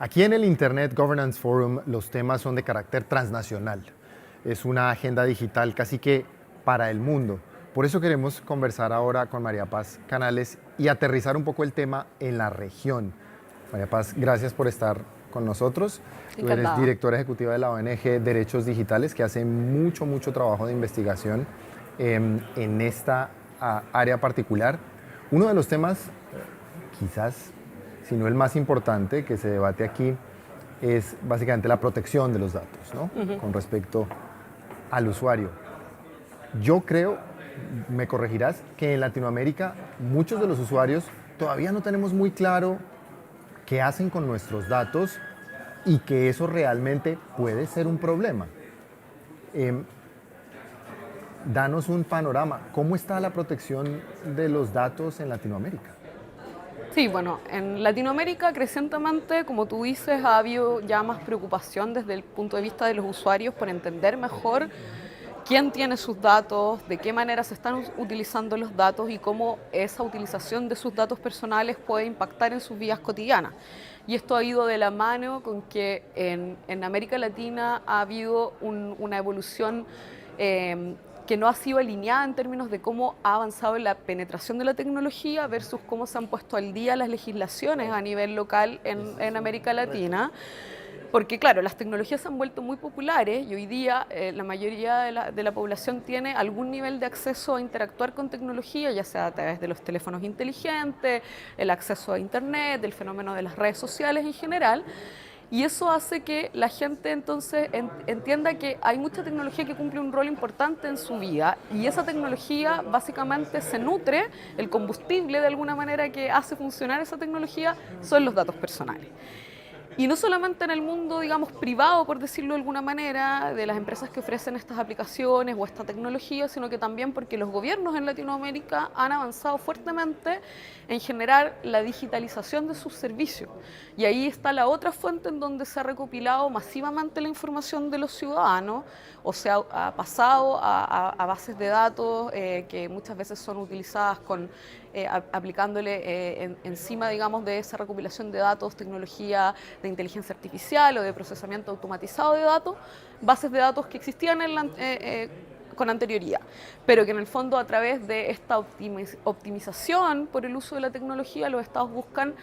Aquí en el Internet Governance Forum los temas son de carácter transnacional. Es una agenda digital casi que para el mundo. Por eso queremos conversar ahora con María Paz Canales y aterrizar un poco el tema en la región. María Paz, gracias por estar con nosotros. Tú eres Encantada. directora ejecutiva de la ONG Derechos Digitales, que hace mucho trabajo de investigación en esta área particular. Uno de los temas, quizás, si no el más importante que se debate aquí, es básicamente la protección de los datos, ¿no? Con respecto al usuario. Yo creo, me corregirás, que en Latinoamérica muchos de los usuarios todavía no tenemos muy claro qué hacen con nuestros datos y que eso realmente puede ser un problema. Danos un panorama. ¿Cómo está la protección de los datos en Latinoamérica? Sí, bueno, en Latinoamérica crecientemente, como tú dices, ha habido ya más preocupación desde el punto de vista de los usuarios por entender mejor quién tiene sus datos, de qué manera se están utilizando los datos y cómo esa utilización de sus datos personales puede impactar en sus vidas cotidianas. Y esto ha ido de la mano con que en América Latina ha habido una evolución que no ha sido alineada en términos de cómo ha avanzado la penetración de la tecnología versus cómo se han puesto al día las legislaciones a nivel local en América Latina. Porque claro, las tecnologías se han vuelto muy populares y hoy día la mayoría de la población tiene algún nivel de acceso a interactuar con tecnología, ya sea a través de los teléfonos inteligentes, el acceso a Internet, el fenómeno de las redes sociales en general. Y eso hace que la gente entonces entienda que hay mucha tecnología que cumple un rol importante en su vida y esa tecnología básicamente se nutre, el combustible de alguna manera que hace funcionar esa tecnología son los datos personales. Y no solamente en el mundo, digamos, privado, por decirlo de alguna manera, de las empresas que ofrecen estas aplicaciones o esta tecnología, sino que también porque los gobiernos en Latinoamérica han avanzado fuertemente en generar la digitalización de sus servicios. Y ahí está la otra fuente en donde se ha recopilado masivamente la información de los ciudadanos, o sea, ha pasado a bases de datos que muchas veces son utilizadas aplicándole encima, digamos, de esa recopilación de datos, tecnología de inteligencia artificial o de procesamiento automatizado de datos, bases de datos que existían con anterioridad, pero que en el fondo a través de esta optimización por el uso de la tecnología los estados buscan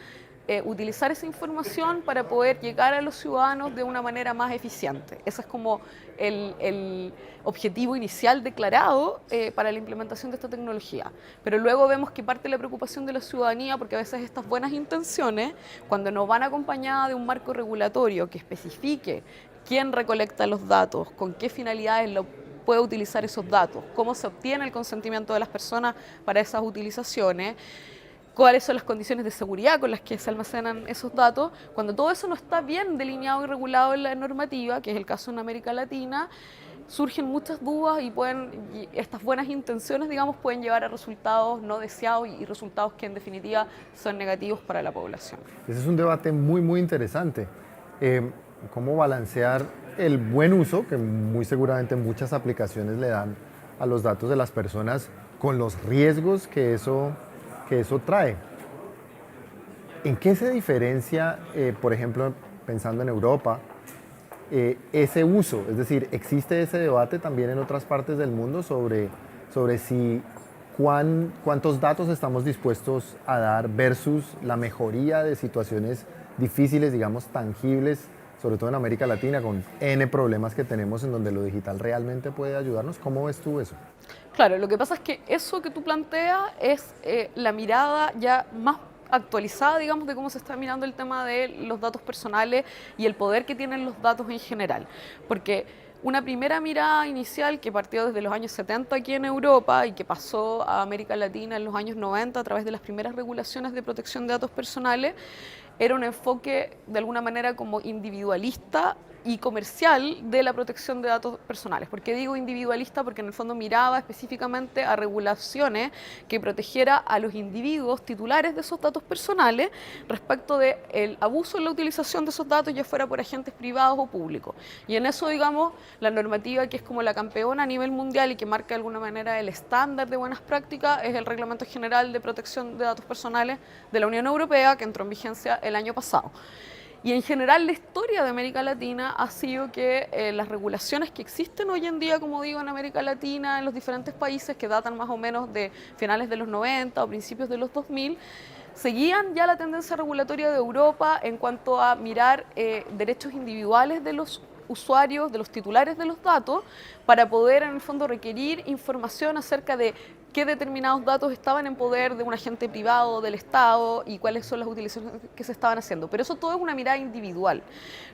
utilizar esa información para poder llegar a los ciudadanos de una manera más eficiente. Ese es como el objetivo inicial declarado para la implementación de esta tecnología. Pero luego vemos que parte de la preocupación de la ciudadanía, porque a veces estas buenas intenciones, cuando no van acompañadas de un marco regulatorio que especifique quién recolecta los datos, con qué finalidades puede utilizar esos datos, cómo se obtiene el consentimiento de las personas para esas utilizaciones, cuáles son las condiciones de seguridad con las que se almacenan esos datos. Cuando todo eso no está bien delineado y regulado en la normativa, que es el caso en América Latina, surgen muchas dudas y estas buenas intenciones, digamos, pueden llevar a resultados no deseados y resultados que en definitiva son negativos para la población. Ese es un debate muy interesante. ¿Cómo balancear el buen uso, que muy seguramente muchas aplicaciones le dan a los datos de las personas, con los riesgos que eso trae? ¿En qué se diferencia, por ejemplo, pensando en Europa, ese uso? Es decir, ¿existe ese debate también en otras partes del mundo sobre si cuántos datos estamos dispuestos a dar versus la mejoría de situaciones difíciles, digamos, tangibles, sobre todo en América Latina, con N problemas que tenemos en donde lo digital realmente puede ayudarnos? ¿Cómo ves tú eso? Claro, lo que pasa es que eso que tú planteas es la mirada ya más actualizada, digamos, de cómo se está mirando el tema de los datos personales y el poder que tienen los datos en general. Porque una primera mirada inicial que partió desde los años 70 aquí en Europa y que pasó a América Latina en los años 90 a través de las primeras regulaciones de protección de datos personales, era un enfoque de alguna manera como individualista y comercial de la protección de datos personales. ¿Por qué digo individualista? Porque en el fondo miraba específicamente a regulaciones que protegiera a los individuos titulares de esos datos personales respecto del abuso en la utilización de esos datos, ya fuera por agentes privados o públicos. Y en eso, digamos, la normativa que es como la campeona a nivel mundial y que marca de alguna manera el estándar de buenas prácticas es el Reglamento General de Protección de Datos Personales de la Unión Europea, que entró en vigencia el año pasado. Y en general la historia de América Latina ha sido que las regulaciones que existen hoy en día, como digo, en América Latina, en los diferentes países que datan más o menos de finales de los 90 o principios de los 2000, seguían ya la tendencia regulatoria de Europa en cuanto a mirar derechos individuales de los usuarios, de los titulares de los datos, para poder en el fondo requerir información acerca de qué determinados datos estaban en poder de un agente privado, del Estado, y cuáles son las utilizaciones que se estaban haciendo. Pero eso todo es una mirada individual.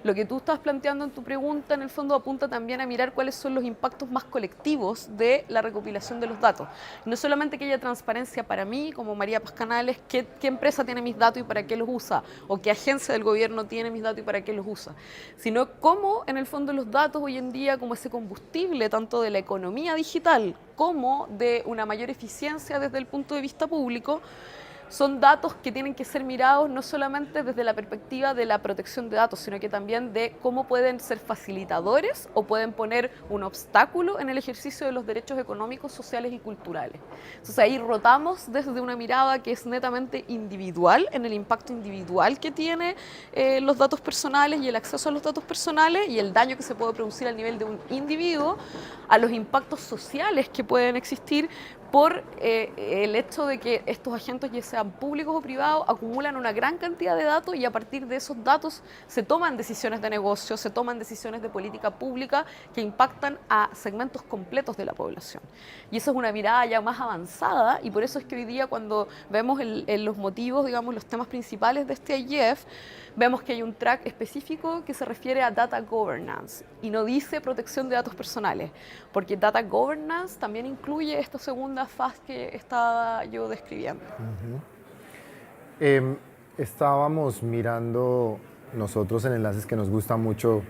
Lo que tú estás planteando en tu pregunta, en el fondo, apunta también a mirar cuáles son los impactos más colectivos de la recopilación de los datos. No solamente que haya transparencia para mí, como María Paz Canales, qué empresa tiene mis datos y para qué los usa, o qué agencia del gobierno tiene mis datos y para qué los usa, sino cómo, en el fondo, los datos hoy en día, como ese combustible tanto de la economía digital como de una mayor eficiencia desde el punto de vista público, son datos que tienen que ser mirados no solamente desde la perspectiva de la protección de datos, sino que también de cómo pueden ser facilitadores o pueden poner un obstáculo en el ejercicio de los derechos económicos, sociales y culturales. Entonces ahí rotamos desde una mirada que es netamente individual, en el impacto individual que tiene los datos personales y el acceso a los datos personales y el daño que se puede producir al nivel de un individuo, a los impactos sociales que pueden existir por el hecho de que estos agentes, ya sean públicos o privados, acumulan una gran cantidad de datos y a partir de esos datos se toman decisiones de negocio, se toman decisiones de política pública que impactan a segmentos completos de la población. Y eso es una mirada ya más avanzada y por eso es que hoy día cuando vemos los motivos, digamos, los temas principales de este IGF, vemos que hay un track específico que se refiere a data governance y no dice protección de datos personales, porque data governance también incluye esta segunda fase que estaba yo describiendo. Estábamos mirando nosotros en Enlaces que nos gusta mucho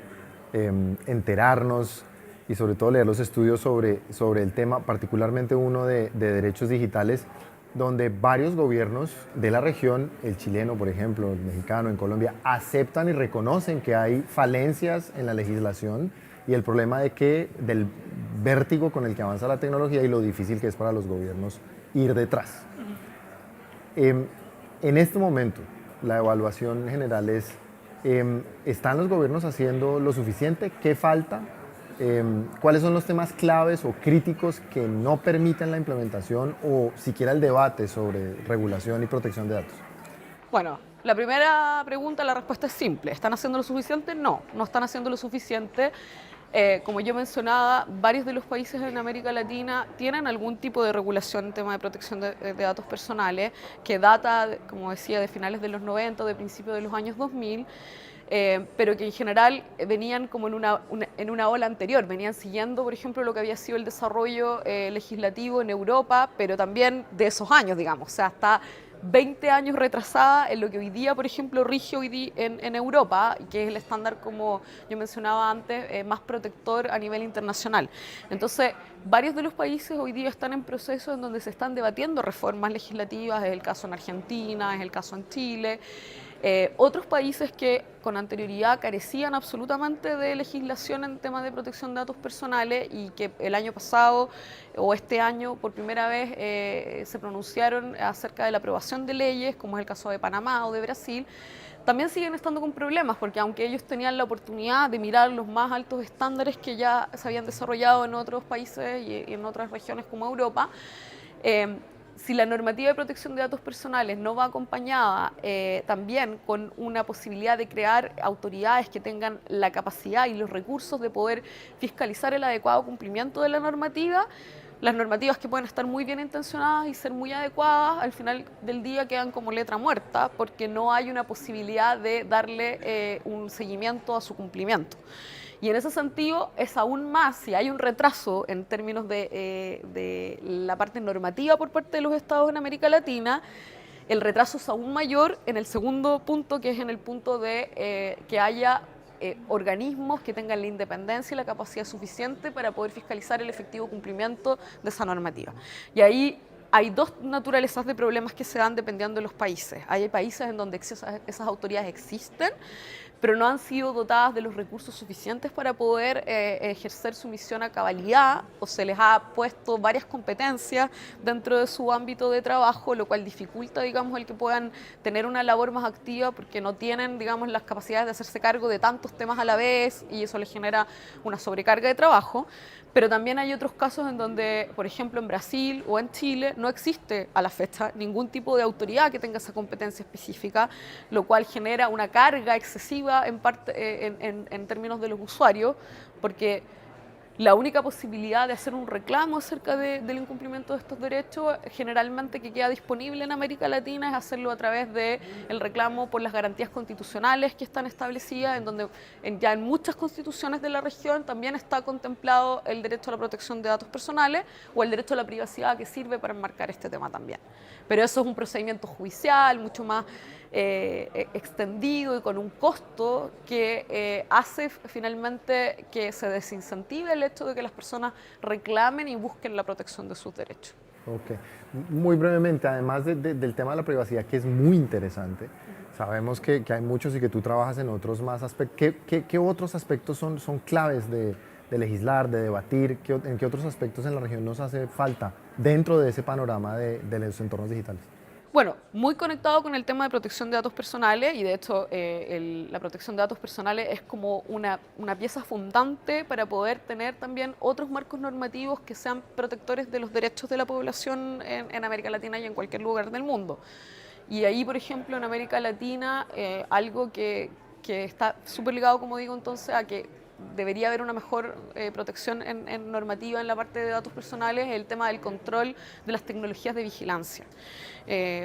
enterarnos y sobre todo leer los estudios sobre el tema, particularmente uno de derechos digitales, donde varios gobiernos de la región, el chileno, por ejemplo, el mexicano, en Colombia, aceptan y reconocen que hay falencias en la legislación y el problema del vértigo con el que avanza la tecnología y lo difícil que es para los gobiernos ir detrás. En este momento, la evaluación general es, ¿están los gobiernos haciendo lo suficiente? ¿Qué falta? ¿Cuáles son los temas claves o críticos que no permiten la implementación o siquiera el debate sobre regulación y protección de datos? Bueno, la primera pregunta, la respuesta es simple. ¿Están haciendo lo suficiente? No, no están haciendo lo suficiente. Como yo mencionaba, varios de los países en América Latina tienen algún tipo de regulación en tema de protección de datos personales que data, como decía, de finales de los 90 o de principios de los años 2000. Pero que en general venían como en una ola anterior, venían siguiendo, por ejemplo, lo que había sido el desarrollo legislativo en Europa, pero también de esos años, digamos, o sea, hasta 20 años retrasada en lo que hoy día, por ejemplo, rige hoy día en Europa, que es el estándar, como yo mencionaba antes, más protector a nivel internacional. Entonces, varios de los países hoy día están en procesos en donde se están debatiendo reformas legislativas, es el caso en Argentina, es el caso en Chile. Otros países que con anterioridad carecían absolutamente de legislación en temas de protección de datos personales y que el año pasado o este año por primera vez se pronunciaron acerca de la aprobación de leyes, como es el caso de Panamá o de Brasil, también siguen estando con problemas porque aunque ellos tenían la oportunidad de mirar los más altos estándares que ya se habían desarrollado en otros países y en otras regiones como Europa, si la normativa de protección de datos personales no va acompañada también con una posibilidad de crear autoridades que tengan la capacidad y los recursos de poder fiscalizar el adecuado cumplimiento de la normativa, las normativas que pueden estar muy bien intencionadas y ser muy adecuadas, al final del día quedan como letra muerta porque no hay una posibilidad de darle un seguimiento a su cumplimiento. Y en ese sentido es aún más, si hay un retraso en términos de la parte normativa por parte de los estados en América Latina, el retraso es aún mayor en el segundo punto, que es en el punto de que haya organismos que tengan la independencia y la capacidad suficiente para poder fiscalizar el efectivo cumplimiento de esa normativa. Y ahí hay dos naturalezas de problemas que se dan dependiendo de los países. Hay países en donde esas autoridades existen, pero no han sido dotadas de los recursos suficientes para poder ejercer su misión a cabalidad, o se les ha puesto varias competencias dentro de su ámbito de trabajo, lo cual dificulta, digamos, el que puedan tener una labor más activa porque no tienen, digamos, las capacidades de hacerse cargo de tantos temas a la vez y eso les genera una sobrecarga de trabajo. Pero también hay otros casos en donde, por ejemplo, en Brasil o en Chile no existe a la fecha ningún tipo de autoridad que tenga esa competencia específica, lo cual genera una carga excesiva en términos de los usuarios, porque la única posibilidad de hacer un reclamo acerca del incumplimiento de estos derechos, generalmente que queda disponible en América Latina, es hacerlo a través del reclamo por las garantías constitucionales que están establecidas, en donde ya en muchas constituciones de la región también está contemplado el derecho a la protección de datos personales o el derecho a la privacidad, que sirve para enmarcar este tema también. Pero eso es un procedimiento judicial mucho más extendido y con un costo que hace finalmente que se desincentive el hecho de que las personas reclamen y busquen la protección de sus derechos. Ok. Muy brevemente, además del tema de la privacidad, que es muy interesante, sabemos que hay muchos y que tú trabajas en otros más aspectos. ¿Qué otros aspectos son claves de legislar, de debatir? ¿En qué otros aspectos en la región nos hace falta dentro de ese panorama de los entornos digitales? Bueno, muy conectado con el tema de protección de datos personales y de hecho la protección de datos personales es como una pieza fundante para poder tener también otros marcos normativos que sean protectores de los derechos de la población en América Latina y en cualquier lugar del mundo. Y ahí, por ejemplo, en América Latina, algo que está súper ligado, como digo, entonces, a que debería haber una mejor protección en normativa en la parte de datos personales, el tema del control de las tecnologías de vigilancia.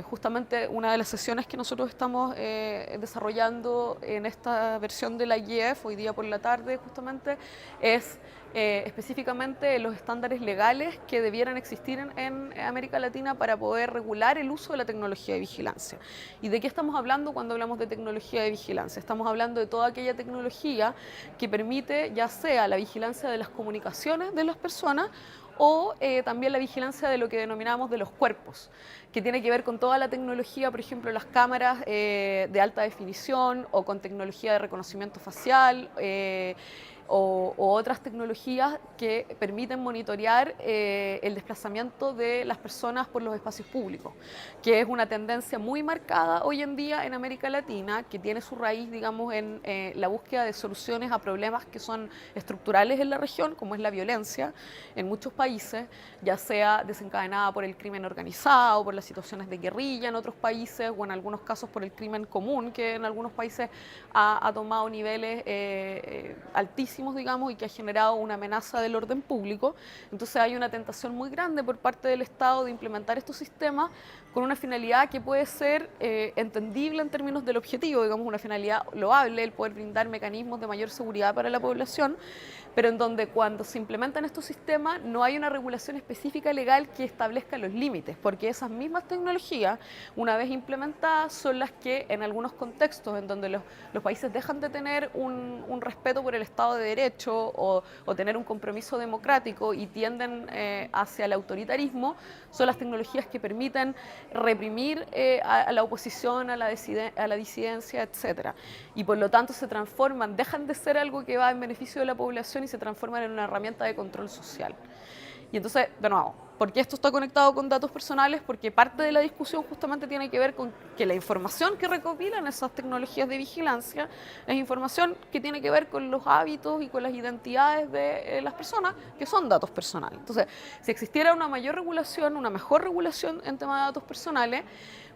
Justamente una de las sesiones que nosotros estamos desarrollando en esta versión de la IEF, hoy día por la tarde justamente, es específicamente los estándares legales que debieran existir en América Latina para poder regular el uso de la tecnología de vigilancia. ¿Y de qué estamos hablando cuando hablamos de tecnología de vigilancia? Estamos hablando de toda aquella tecnología que permite ya sea la vigilancia de las comunicaciones de las personas o también la vigilancia de lo que denominamos de los cuerpos, que tiene que ver con toda la tecnología, por ejemplo, las cámaras de alta definición o con tecnología de reconocimiento facial, o otras tecnologías que permiten monitorear el desplazamiento de las personas por los espacios públicos, que es una tendencia muy marcada hoy en día en América Latina, que tiene su raíz, digamos, en la búsqueda de soluciones a problemas que son estructurales en la región, como es la violencia en muchos países, ya sea desencadenada por el crimen organizado, por las situaciones de guerrilla en otros países, o en algunos casos por el crimen común, que en algunos países ha tomado niveles altísimos, digamos, y que ha generado una amenaza del orden público. Entonces hay una tentación muy grande por parte del Estado de implementar estos sistemas con una finalidad que puede ser entendible en términos del objetivo, digamos, una finalidad loable, el poder brindar mecanismos de mayor seguridad para la población, pero en donde cuando se implementan estos sistemas no hay una regulación específica legal que establezca los límites, porque esas mismas tecnologías, una vez implementadas, son las que en algunos contextos en donde los países dejan de tener un respeto por el Estado de Derecho o tener un compromiso democrático y tienden hacia el autoritarismo, son las tecnologías que permiten reprimir a la oposición, a la disidencia, etc. Y por lo tanto se transforman, dejan de ser algo que va en beneficio de la población y se transforman en una herramienta de control social. Y entonces, de nuevo, ¿por qué esto está conectado con datos personales? Porque parte de la discusión justamente tiene que ver con que la información que recopilan esas tecnologías de vigilancia es información que tiene que ver con los hábitos y con las identidades de las personas, que son datos personales. Entonces, si existiera una mayor regulación, una mejor regulación en tema de datos personales,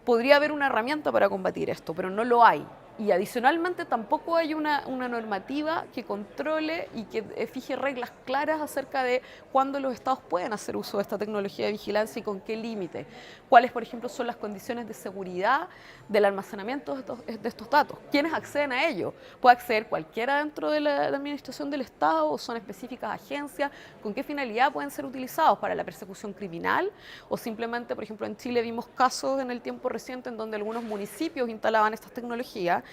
podría haber una herramienta para combatir esto, pero no lo hay. Y adicionalmente tampoco hay una normativa que controle y que fije reglas claras acerca de cuándo los estados pueden hacer uso de esta tecnología de vigilancia y con qué límite. Cuáles, por ejemplo, son las condiciones de seguridad del almacenamiento de estos datos. ¿Quiénes acceden a ello? ¿Puede acceder cualquiera dentro de la administración del Estado o son específicas agencias? ¿Con qué finalidad pueden ser utilizados? ¿Para la persecución criminal? ¿O simplemente, por ejemplo, en Chile vimos casos en el tiempo reciente en donde algunos municipios instalaban estas tecnologías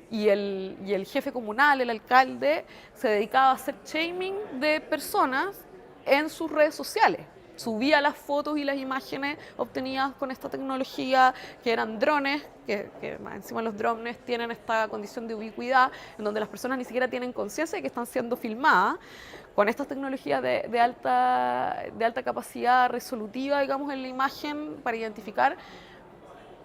y el jefe comunal, el alcalde, se dedicaba a hacer shaming de personas en sus redes sociales? subía las fotos y las imágenes obtenidas con esta tecnología, que eran drones, que más encima los drones tienen esta condición de ubicuidad, en donde las personas ni siquiera tienen conciencia de que están siendo filmadas, con estas tecnologías de alta capacidad resolutiva, digamos, en la imagen para identificar.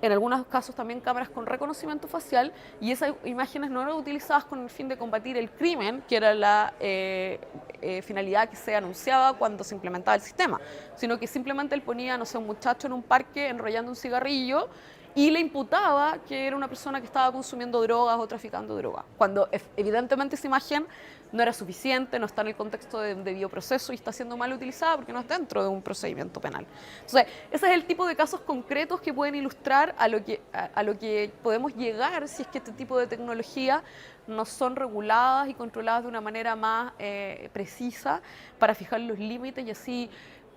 En algunos casos también cámaras con reconocimiento facial, y esas imágenes no eran utilizadas con el fin de combatir el crimen, que era la finalidad que se anunciaba cuando se implementaba el sistema, sino que simplemente él ponía, no sé, un muchacho en un parque enrollando un cigarrillo y le imputaba que era una persona que estaba consumiendo drogas o traficando drogas, cuando evidentemente esa imagen no era suficiente, no está en el contexto de debido proceso y está siendo mal utilizada porque no es dentro de un procedimiento penal. Entonces, ese es el tipo de casos concretos que pueden ilustrar a lo que podemos llegar si es que este tipo de tecnología no son reguladas y controladas de una manera más precisa para fijar los límites y así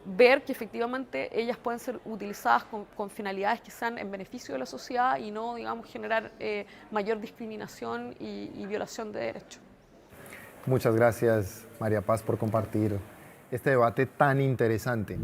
ver que efectivamente ellas pueden ser utilizadas con finalidades que sean en beneficio de la sociedad y no, digamos, generar mayor discriminación y violación de derechos. Muchas gracias, María Paz, por compartir este debate tan interesante.